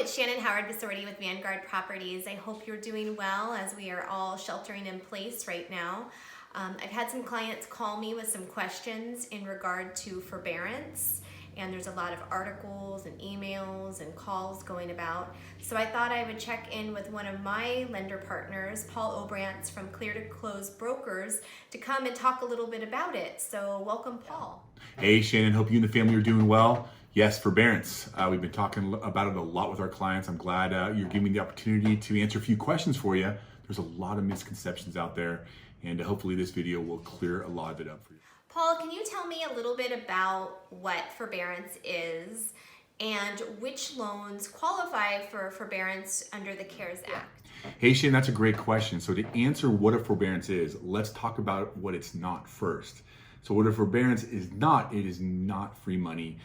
it's Shannon Bisordi with Vanguard Properties. I hope you're doing well as we are all sheltering in place right now. I've had some clients call me with some questions in regard to forbearance, and there's a lot of articles and emails and calls going about. So I thought I would check in with one of my lender partners, Paul Obrantz from Clear to Close Brokers, to come and talk a little bit about it. So welcome, Paul. Hey Shannon, hope you and the family are doing well. Yes, forbearance. We've been talking about it a lot with our clients. I'm glad you're giving me the opportunity to answer a few questions for you. There's a lot of misconceptions out there, and hopefully this video will clear a lot of it up for you. Paul, can you tell me a little bit about what forbearance is and which loans qualify for forbearance under the CARES Act? Hey Shannon, that's a great question. So to answer what a forbearance is, let's talk about what it's not first. So what a forbearance is not, it is not free money.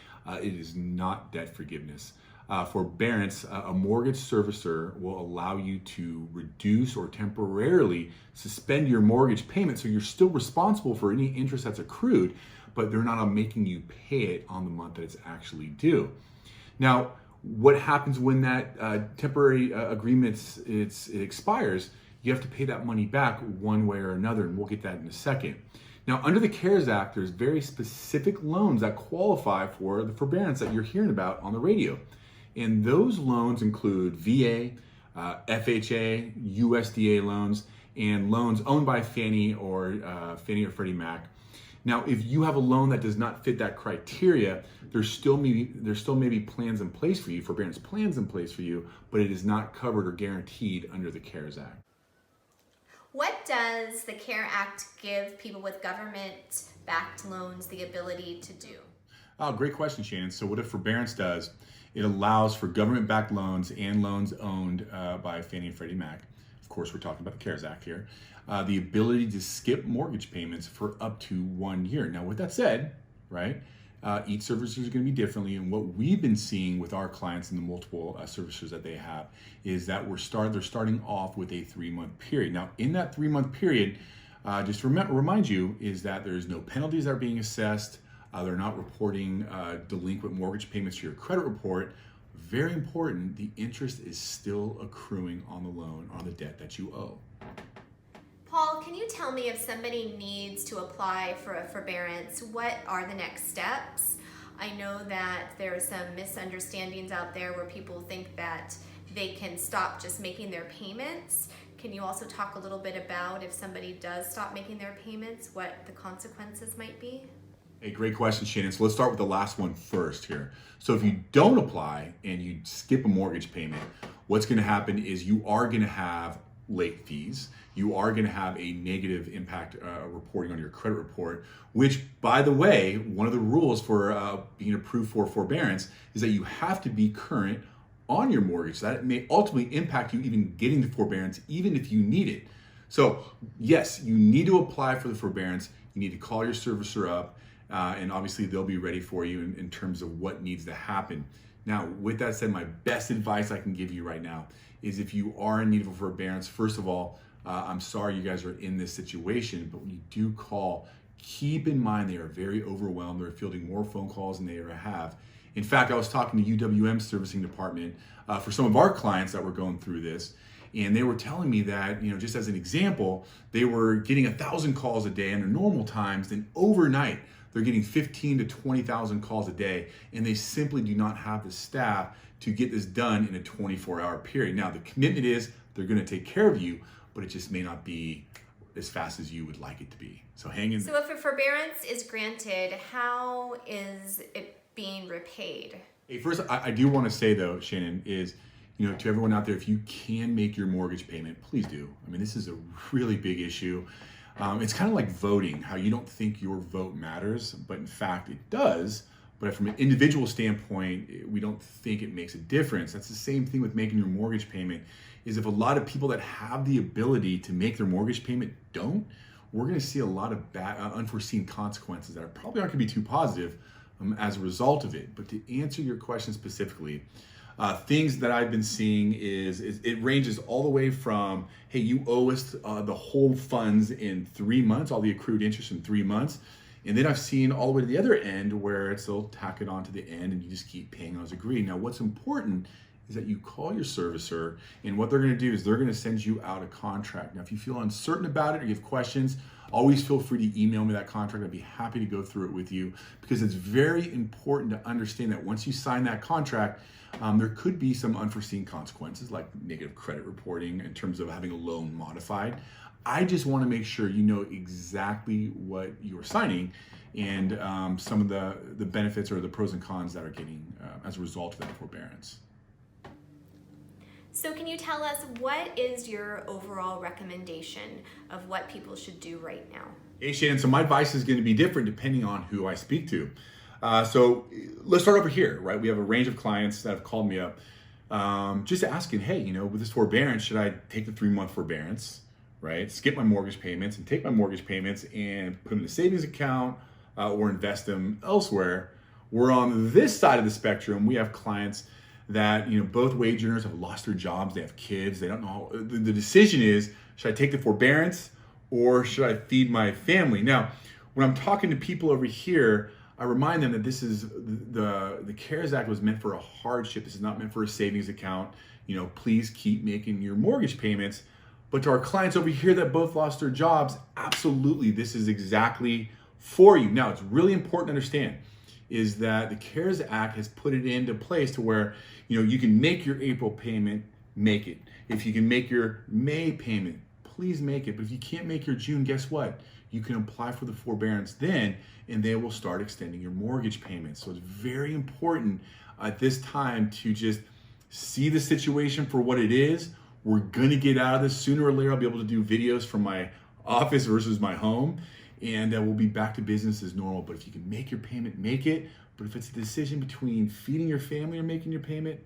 It is not debt forgiveness. Forbearance, a mortgage servicer will allow you to reduce or temporarily suspend your mortgage payment, so you're still responsible for any interest that's accrued, but they're not making you pay it on the month that it's actually due. Now, what happens when that temporary agreement it expires? You have to pay that money back one way or another, and we'll get that in a second. Now, under the CARES Act, there's very specific loans that qualify for the forbearance that you're hearing about on the radio. And those loans include VA, FHA, USDA loans, and loans owned by Fannie or Freddie Mac. Now, if you have a loan that does not fit that criteria, there's still maybe plans in place for you, forbearance plans in place for you, but it is not covered or guaranteed under the CARES Act. What does the CARE Act give people with government-backed loans the ability to do? Oh, great question, Shannon. So what a forbearance does, it allows for government-backed loans and loans owned by Fannie and Freddie Mac. Of course, we're talking about the CARES Act here. The ability to skip mortgage payments for up to 1 year. Now, with that said, right, each servicer is going to be differently, and what we've been seeing with our clients and the multiple servicers that they have is that they're starting off with a 3-month period. Now, in that 3-month period, just remind you is that there's no penalties that are being assessed. They're not reporting delinquent mortgage payments to your credit report. Very important, the interest is still accruing on the loan, on the debt that you owe. Paul, can you tell me if somebody needs to apply for a forbearance, what are the next steps? I know that there are some misunderstandings out there where people think that they can stop just making their payments. Can you also talk a little bit about if somebody does stop making their payments, what the consequences might be? A great question, Shannon. So let's start with the last one first here. So if you don't apply and you skip a mortgage payment, what's going to happen is you are going to have late fees. You are going to have a negative impact reporting on your credit report, which, by the way, one of the rules for being approved for forbearance is that you have to be current on your mortgage. So that may ultimately impact you even getting the forbearance, even if you need it. So yes, you need to apply for the forbearance. You need to call your servicer up, and obviously they'll be ready for you in terms of what needs to happen. Now, with that said, my best advice I can give you right now is if you are in need of a forbearance, first of all, I'm sorry you guys are in this situation, but when you do call, keep in mind they are very overwhelmed. They're fielding more phone calls than they ever have. In fact, I was talking to UWM's servicing department for some of our clients that were going through this, and they were telling me that, just as an example, they were getting 1,000 calls a day under normal times, then overnight, they're getting 15 to 20,000 calls a day, and they simply do not have the staff to get this done in a 24-hour period. Now, the commitment is they're going to take care of you, but it just may not be as fast as you would like it to be. So hang in there. So if a forbearance is granted, how is it being repaid? Hey, first, I do want to say though, Shannon, is, to everyone out there, if you can make your mortgage payment, please do. I mean, this is a really big issue. It's kind of like voting, how you don't think your vote matters, but in fact it does. But from an individual standpoint, we don't think it makes a difference. That's the same thing with making your mortgage payment, is if a lot of people that have the ability to make their mortgage payment don't, we're going to see a lot of bad, unforeseen consequences that probably aren't going to be too positive as a result of it. But to answer your question specifically, things that I've been seeing is it ranges all the way from, hey, you owe us the whole funds in 3 months, all the accrued interest in 3 months. And then I've seen all the way to the other end where they'll tack it on to the end and you just keep paying as agreed. Now, what's important is that you call your servicer, and what they're going to do is they're going to send you out a contract. Now, if you feel uncertain about it or you have questions, always feel free to email me that contract. I'd be happy to go through it with you, because it's very important to understand that once you sign that contract, there could be some unforeseen consequences like negative credit reporting in terms of having a loan modified. I just want to make sure you know exactly what you're signing and some of the benefits or the pros and cons that are getting as a result of that forbearance. So can you tell us, what is your overall recommendation of what people should do right now? Hey Shannon, so my advice is going to be different depending on who I speak to. So let's start over here, right? We have a range of clients that have called me up just asking, hey, with this forbearance, should I take the 3-month forbearance, right? Skip my mortgage payments and take my mortgage payments and put them in a savings account or invest them elsewhere? We're on this side of the spectrum. We have clients that, both wage earners have lost their jobs, they have kids, they don't know. The decision is, should I take the forbearance or should I feed my family? Now, when I'm talking to people over here, I remind them that this is the CARES Act was meant for a hardship. This is not meant for a savings account. Please keep making your mortgage payments. But to our clients over here that both lost their jobs, absolutely, this is exactly for you. Now, it's really important to understand is that the CARES Act has put it into place to where, you can make your April payment, make it. If you can make your May payment, please make it. But if you can't make your June, guess what? You can apply for the forbearance then, and they will start extending your mortgage payments. So it's very important at this time to just see the situation for what it is. We're gonna get out of this sooner or later. I'll be able to do videos from my office versus my home, and we'll be back to business as normal. But if you can make your payment, make it. But if it's a decision between feeding your family or making your payment,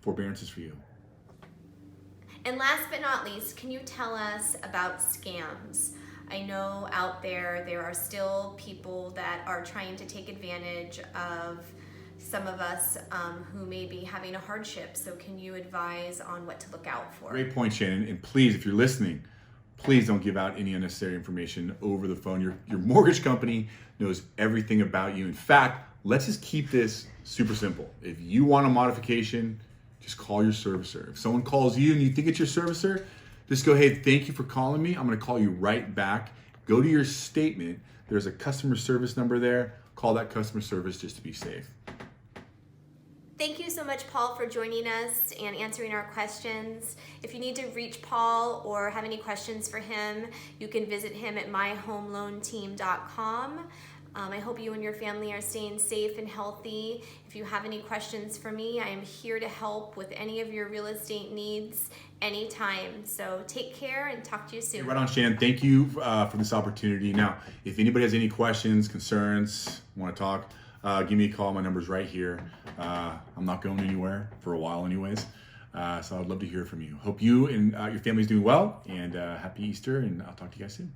forbearance is for you. And last but not least, can you tell us about scams? I know out there are still people that are trying to take advantage of some of us who may be having a hardship. So can you advise on what to look out for? Great point, Shannon. And please, if you're listening, please don't give out any unnecessary information over the phone. Your mortgage company knows everything about you. In fact, let's just keep this super simple. If you want a modification, just call your servicer. If someone calls you and you think it's your servicer, just go, hey, thank you for calling me. I'm going to call you right back. Go to your statement. There's a customer service number there. Call that customer service just to be safe. Thank you so much, Paul, for joining us and answering our questions. If you need to reach Paul or have any questions for him, you can visit him at myhomeloanteam.com. I hope you and your family are staying safe and healthy. If you have any questions for me, I am here to help with any of your real estate needs anytime. So take care and talk to you soon. Hey, right on, Shannon. Thank you for this opportunity. Now, if anybody has any questions, concerns, want to talk, give me a call. My number's right here. I'm not going anywhere for a while anyways. So I'd love to hear from you. Hope you and your family's doing well, and happy Easter, and I'll talk to you guys soon.